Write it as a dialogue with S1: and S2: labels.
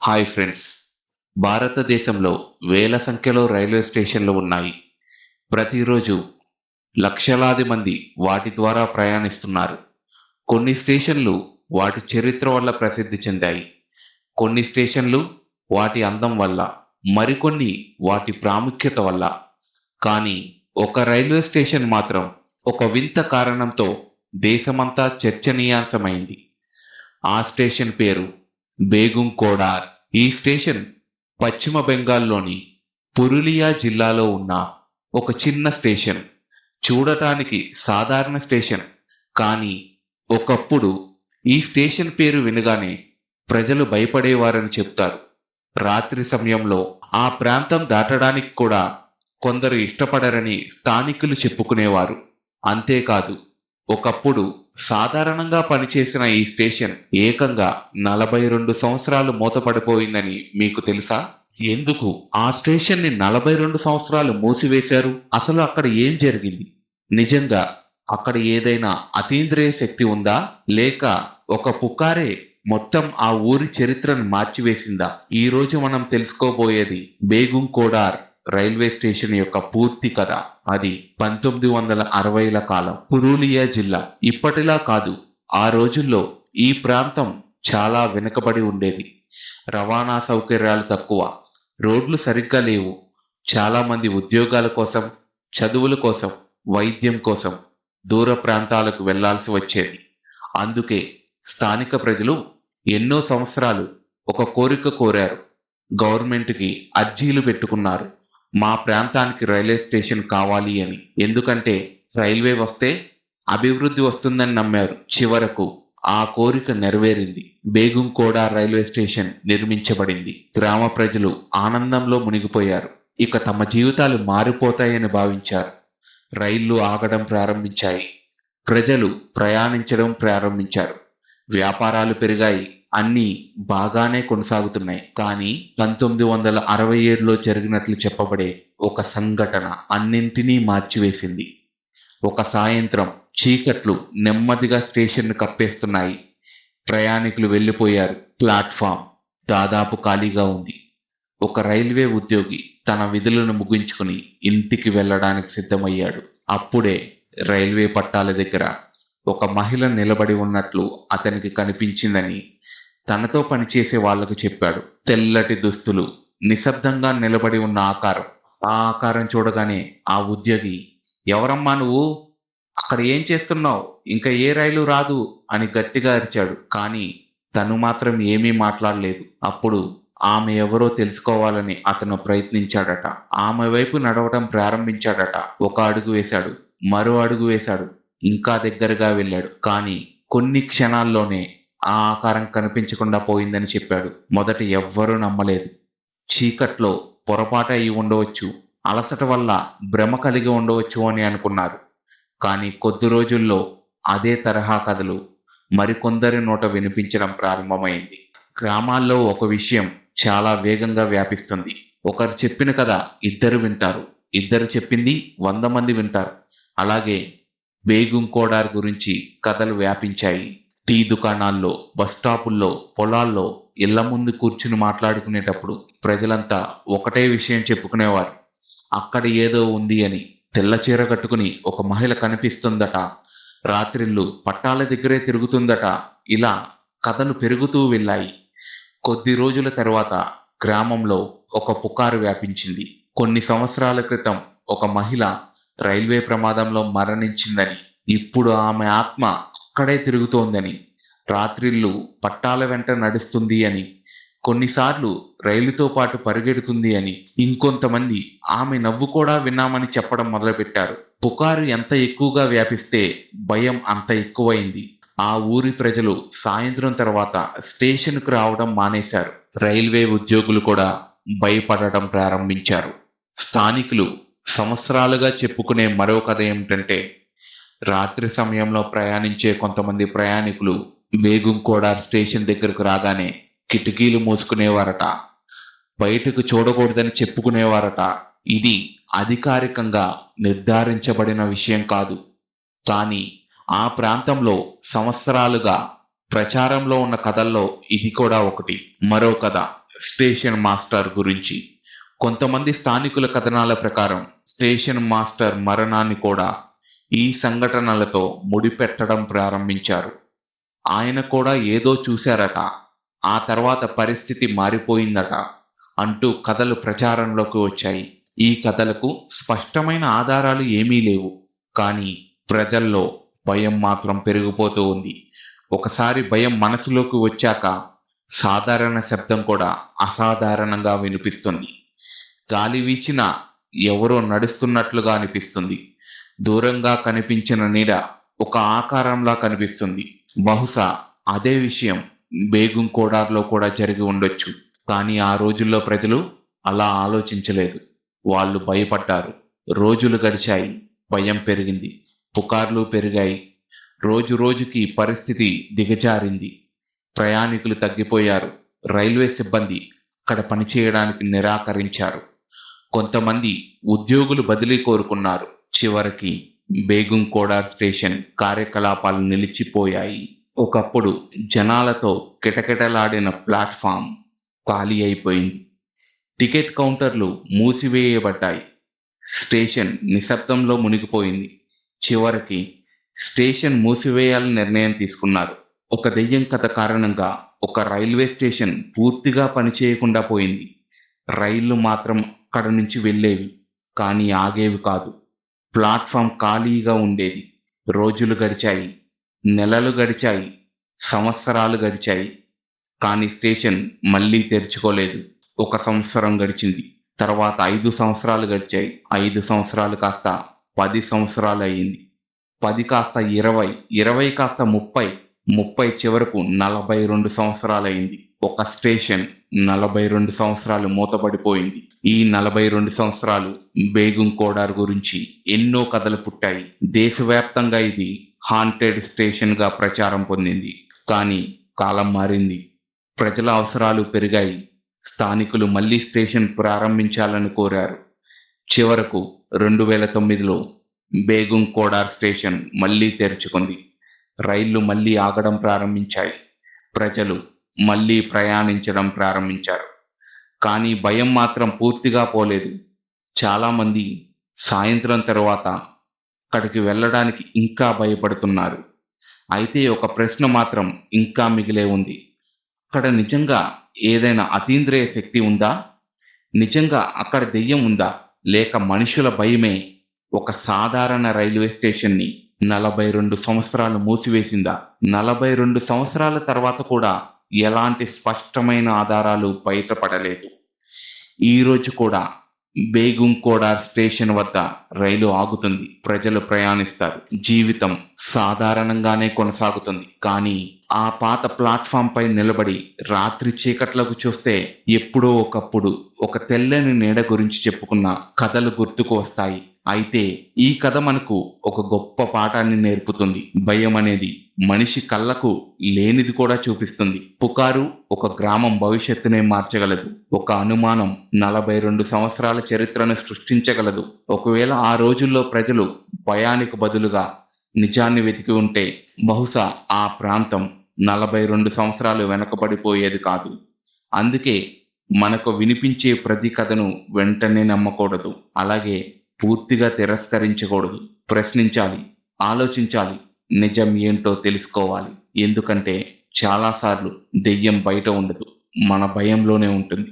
S1: Hi friends. భారతదేశంలో వేల సంఖ్యలో రైల్వే స్టేషన్లు ఉన్నాయి. ప్రతిరోజు లక్షలాది మంది వాటి ద్వారా ప్రయాణిస్తున్నారు. కొన్ని స్టేషన్లు వాటి చరిత్ర వల్ల ప్రసిద్ధి చెందాయి. కొన్ని స్టేషన్లు వాటి అందం వల్ల, మరికొన్ని వాటి ప్రాముఖ్యత వల్ల. కానీ ఒక రైల్వే స్టేషన్ మాత్రం ఒక వింత కారణంతో దేశమంతా చర్చనీయాంశమైంది. ఆ స్టేషన్ పేరు బేగుంకోడార్. ఈ స్టేషన్ పశ్చిమ బెంగాల్లోని పురులియా జిల్లాలో ఉన్న ఒక చిన్న స్టేషన్. చూడటానికి సాధారణ స్టేషన్, కానీ ఒకప్పుడు ఈ స్టేషన్ పేరు వినగానే ప్రజలు భయపడేవారని చెప్తారు. రాత్రి సమయంలో ఆ ప్రాంతం దాటడానికి కూడా కొందరు ఇష్టపడరని స్థానికులు చెప్పుకునేవారు. అంతేకాదు, ఒకప్పుడు సాధారణంగా పనిచేసిన ఈ స్టేషన్ ఏకంగా 42 సంవత్సరాలు మూతపడిపోయిందని మీకు తెలుసా? ఎందుకు ఆ స్టేషన్ని 42 సంవత్సరాలు మూసివేశారు? అసలు అక్కడ ఏం జరిగింది? నిజంగా అక్కడ ఏదైనా అతీంద్రియ శక్తి ఉందా, లేక ఒక పుకారే మొత్తం ఆ ఊరి చరిత్రను మార్చివేసిందా? ఈ రోజు మనం తెలుసుకోబోయేది బేగుంకోడార్ రైల్వే స్టేషన్ యొక్క పూర్తి కథ. అది 1960ల కాలం, పురూలియా జిల్లా. ఇప్పటిలా కాదు, ఆ రోజుల్లో ఈ ప్రాంతం చాలా వెనుకబడి ఉండేది. రవాణా సౌకర్యాలు తక్కువ, రోడ్లు సరిగ్గా లేవు. చాలా మంది ఉద్యోగాల కోసం, చదువుల కోసం, వైద్యం కోసం దూర ప్రాంతాలకు వెళ్లాల్సి వచ్చేది. అందుకే స్థానిక ప్రజలు ఎన్నో సంవత్సరాలు ఒక కోరిక కోరారు. గవర్నమెంట్కి అర్జీలు పెట్టుకున్నారు. మా ప్రాంతానికి రైల్వే స్టేషన్ కావాలి అని. ఎందుకంటే రైల్వే వస్తే అభివృద్ధి వస్తుందని నమ్మారు. చివరకు ఆ కోరిక నెరవేరింది. బేగుంకోడా రైల్వే స్టేషన్ నిర్మించబడింది. గ్రామ ప్రజలు ఆనందంలో మునిగిపోయారు. ఇక తమ జీవితాలు మారిపోతాయని భావించారు. రైళ్లు ఆగడం ప్రారంభించాయి. ప్రజలు ప్రయాణించడం ప్రారంభించారు. వ్యాపారాలు పెరిగాయి. అన్నీ బాగానే కొనసాగుతున్నాయి. కానీ 1967లో జరిగినట్లు చెప్పబడే ఒక సంఘటన అన్నింటినీ మార్చివేసింది. ఒక సాయంత్రం చీకట్లు నెమ్మదిగా స్టేషన్ను కప్పేస్తున్నాయి. ప్రయాణికులు వెళ్ళిపోయారు. ప్లాట్ఫామ్ దాదాపు ఖాళీగా ఉంది. ఒక రైల్వే ఉద్యోగి తన విధులను ముగించుకుని ఇంటికి వెళ్ళడానికి సిద్ధమయ్యాడు. అప్పుడే రైల్వే పట్టాల దగ్గర ఒక మహిళ నిలబడి ఉన్నట్లు అతనికి కనిపించిందని తనతో పనిచేసే వాళ్లకు చెప్పాడు. తెల్లటి దుస్తులు, నిశ్శబ్దంగా నిలబడి ఉన్న ఆకారం. ఆ ఆకారం చూడగానే ఆ ఉద్యోగి, ఎవరమ్మా నువ్వు? అక్కడ ఏం చేస్తున్నావు? ఇంకా ఏ రైలు రాదు అని గట్టిగా అరిచాడు. కానీ తను మాత్రం ఏమీ మాట్లాడలేదు. అప్పుడు ఆమె ఎవరో తెలుసుకోవాలని అతను ప్రయత్నించాడట. ఆమె వైపు నడవటం ప్రారంభించాడట. ఒక అడుగు వేశాడు, మరో అడుగు వేశాడు, ఇంకా దగ్గరగా వెళ్ళాడు. కానీ కొన్ని క్షణాల్లోనే ఆ ఆకారం కనిపించకుండా పోయిందని చెప్పాడు. మొదట ఎవ్వరూ నమ్మలేదు. చీకట్లో పొరపాటు అయి ఉండవచ్చు, అలసట వల్ల భ్రమ కలిగి ఉండవచ్చు అని అనుకున్నారు. కానీ కొద్ది రోజుల్లో అదే తరహా కథలు మరికొందరి నోట వినిపించడం ప్రారంభమైంది. గ్రామాల్లో ఒక విషయం చాలా వేగంగా వ్యాపిస్తుంది. ఒకరు చెప్పిన కథ ఇద్దరు వింటారు, ఇద్దరు చెప్పింది 100 మంది వింటారు. అలాగే బేగుంకోడార్ గురించి కథలు వ్యాపించాయి. టీ దుకాణాల్లో, బస్టాపుల్లో, పొలాల్లో, ఇళ్ల ముందు కూర్చుని మాట్లాడుకునేటప్పుడు ప్రజలంతా ఒకటే విషయం చెప్పుకునేవారు. అక్కడ ఏదో ఉంది అని. తెల్ల చీర కట్టుకుని ఒక మహిళ కనిపిస్తుందట, రాత్రిళ్ళు పట్టాల దగ్గరే తిరుగుతుందట. ఇలా కథలు పెరుగుతూ వెళ్ళాయి. కొద్ది రోజుల తర్వాత గ్రామంలో ఒక పుకారు వ్యాపించింది. కొన్ని సంవత్సరాల క్రితం ఒక మహిళ రైల్వే ప్రమాదంలో మరణించిందని, ఇప్పుడు ఆమె ఆత్మ అక్కడే తిరుగుతోందని, రాత్రిళ్ళు పట్టాల వెంట నడుస్తుంది అని, కొన్నిసార్లు రైలుతో పాటు పరిగెడుతుంది అని, ఇంకొంతమంది ఆమె నవ్వు కూడా విన్నామని చెప్పడం మొదలుపెట్టారు. పుకారు ఎంత ఎక్కువగా వ్యాపిస్తే భయం అంత ఎక్కువైంది. ఆ ఊరి ప్రజలు సాయంత్రం తర్వాత స్టేషన్కు రావడం మానేశారు. రైల్వే ఉద్యోగులు కూడా భయపడటం ప్రారంభించారు. స్థానికులు సంవత్సరాలుగా చెప్పుకునే మరో కథ ఏమిటంటే, రాత్రి సమయంలో ప్రయాణించే కొంతమంది ప్రయాణికులు బేగుంకోడార్ స్టేషన్ దగ్గరకు రాగానే కిటికీలు మూసుకునేవారట, బయటకు చూడకూడదని చెప్పుకునేవారట. ఇది అధికారికంగా నిర్ధారించబడిన విషయం కాదు, కానీ ఆ ప్రాంతంలో సంవత్సరాలుగా ప్రచారంలో ఉన్న కథల్లో ఇది కూడా ఒకటి. మరో కథ, స్టేషన్ మాస్టర్ గురించి. కొంతమంది స్థానికుల కథనాల ప్రకారం స్టేషన్ మాస్టర్ మరణాన్ని కూడా ఈ సంఘటనలతో ముడిపెట్టడం ప్రారంభించారు. ఆయన కూడా ఏదో చూశారట, ఆ తర్వాత పరిస్థితి మారిపోయిందట అంటూ కథలు ప్రచారంలోకి వచ్చాయి. ఈ కథలకు స్పష్టమైన ఆధారాలు ఏమీ లేవు, కానీ ప్రజల్లో భయం మాత్రం పెరిగిపోతూ ఉంది. ఒకసారి భయం మనసులోకి వచ్చాక సాధారణ శబ్దం కూడా అసాధారణంగా వినిపిస్తుంది. గాలి వీచినా ఎవరో నడుస్తున్నట్లుగా అనిపిస్తుంది. దూరంగా కనిపించిన నీడ ఒక ఆకారంలా కనిపిస్తుంది. బహుశా అదే విషయం బేగం కోడార్లో కూడా జరిగి ఉండొచ్చు. కానీ ఆ రోజుల్లో ప్రజలు అలా ఆలోచించలేదు. వాళ్ళు భయపడ్డారు. రోజులు గడిచాయి, భయం పెరిగింది, పుకార్లు పెరిగాయి. రోజు రోజుకి పరిస్థితి దిగజారింది. ప్రయాణికులు తగ్గిపోయారు. రైల్వే సిబ్బంది అక్కడ పనిచేయడానికి నిరాకరించారు. కొంతమంది ఉద్యోగులు బదిలీ కోరుకున్నారు. చివరికి బేగం కోడార్ స్టేషన్ కార్యకలాపాలు నిలిచిపోయాయి. ఒకప్పుడు జనాలతో కిటకిటలాడిన ప్లాట్ఫామ్ ఖాళీ అయిపోయింది. టికెట్ కౌంటర్లు మూసివేయబడ్డాయి. స్టేషన్ నిశ్శబ్దంలో మునిగిపోయింది. చివరికి స్టేషన్ మూసివేయాలని నిర్ణయం తీసుకున్నారు. ఒక దెయ్యం కథ కారణంగా ఒక రైల్వే స్టేషన్ పూర్తిగా పనిచేయకుండా పోయింది. రైళ్లు మాత్రం అక్కడ నుంచి వెళ్ళేవి, కానీ ఆగేవి కాదు. ప్లాట్ఫామ్ ఖాళీగా ఉండేది. రోజులు గడిచాయి, నెలలు గడిచాయి, సంవత్సరాలు గడిచాయి. కానీ స్టేషన్ మళ్ళీ తెరుచుకోలేదు. 1 సంవత్సరం గడిచింది. తర్వాత 5 సంవత్సరాలు గడిచాయి. 5 సంవత్సరాలు కాస్త 10 సంవత్సరాలు అయ్యింది. 10 కాస్త 20, 20 కాస్త 30, 30 చివరకు 42 సంవత్సరాలు అయింది. ఒక స్టేషన్ 42 సంవత్సరాలు మూతపడిపోయింది. ఈ 42 సంవత్సరాలు బేగం కోడార్ గురించి ఎన్నో కథలు పుట్టాయి. దేశవ్యాప్తంగా ఇది హాంటెడ్ స్టేషన్గా ప్రచారం పొందింది. కానీ కాలం మారింది. ప్రజల అవసరాలు పెరిగాయి. స్థానికులు మళ్ళీ స్టేషన్ ప్రారంభించాలని కోరారు. చివరకు 2009లో బేగం కోడార్ స్టేషన్ మళ్ళీ తెరుచుకుంది. రైళ్లు మళ్ళీ ఆగడం ప్రారంభించాయి. ప్రజలు మళ్ళీ ప్రయాణించడం ప్రారంభించారు. కానీ భయం మాత్రం పూర్తిగా పోలేదు. చాలామంది సాయంత్రం తర్వాత అక్కడికి వెళ్ళడానికి ఇంకా భయపడుతున్నారు. అయితే ఒక ప్రశ్న మాత్రం ఇంకా మిగిలే ఉంది. అక్కడ నిజంగా ఏదైనా అతీంద్రియ శక్తి ఉందా? నిజంగా అక్కడ దెయ్యం ఉందా? లేక మనుషుల భయమే ఒక సాధారణ రైల్వే స్టేషన్ని 42 సంవత్సరాలు మూసివేసిందా? 42 సంవత్సరాల తర్వాత కూడా ఎలాంటి స్పష్టమైన ఆధారాలు బయటపడలేదు. ఈరోజు కూడా బేగం కోడార్ స్టేషన్ వద్ద రైలు ఆగుతుంది. ప్రజలు ప్రయాణిస్తారు. జీవితం సాధారణంగానే కొనసాగుతుంది. కానీ ఆ పాత ప్లాట్ఫామ్ పై నిలబడి రాత్రి చీకట్లకు చూస్తే ఎప్పుడో ఒకప్పుడు ఒక తెల్లని నీడ గురించి చెప్పుకున్న కథలు గుర్తుకు వస్తాయి. అయితే ఈ కథ మనకు ఒక గొప్ప పాఠాన్ని నేర్పుతుంది. భయం అనేది మనిషి కళ్ళకు లేనిది కూడా చూపిస్తుంది. పుకారు ఒక గ్రామం భవిష్యత్తునే మార్చగలదు. ఒక అనుమానం 42 సంవత్సరాల చరిత్రను సృష్టించగలదు. ఒకవేళ ఆ రోజుల్లో ప్రజలు భయానికి బదులుగా నిజాన్ని వెతికి ఉంటే బహుశా ఆ ప్రాంతం 42 సంవత్సరాలు వెనకబడిపోయేది కాదు. అందుకే మనకు వినిపించే ప్రతి కథను వెంటనే నమ్మకూడదు. అలాగే పూర్తిగా తిరస్కరించకూడదు. ప్రశ్నించాలి, ఆలోచించాలి, నిజం ఏంటో తెలుసుకోవాలి. ఎందుకంటే చాలాసార్లు దెయ్యం బయట ఉండదు, మన భయంలోనే ఉంటుంది.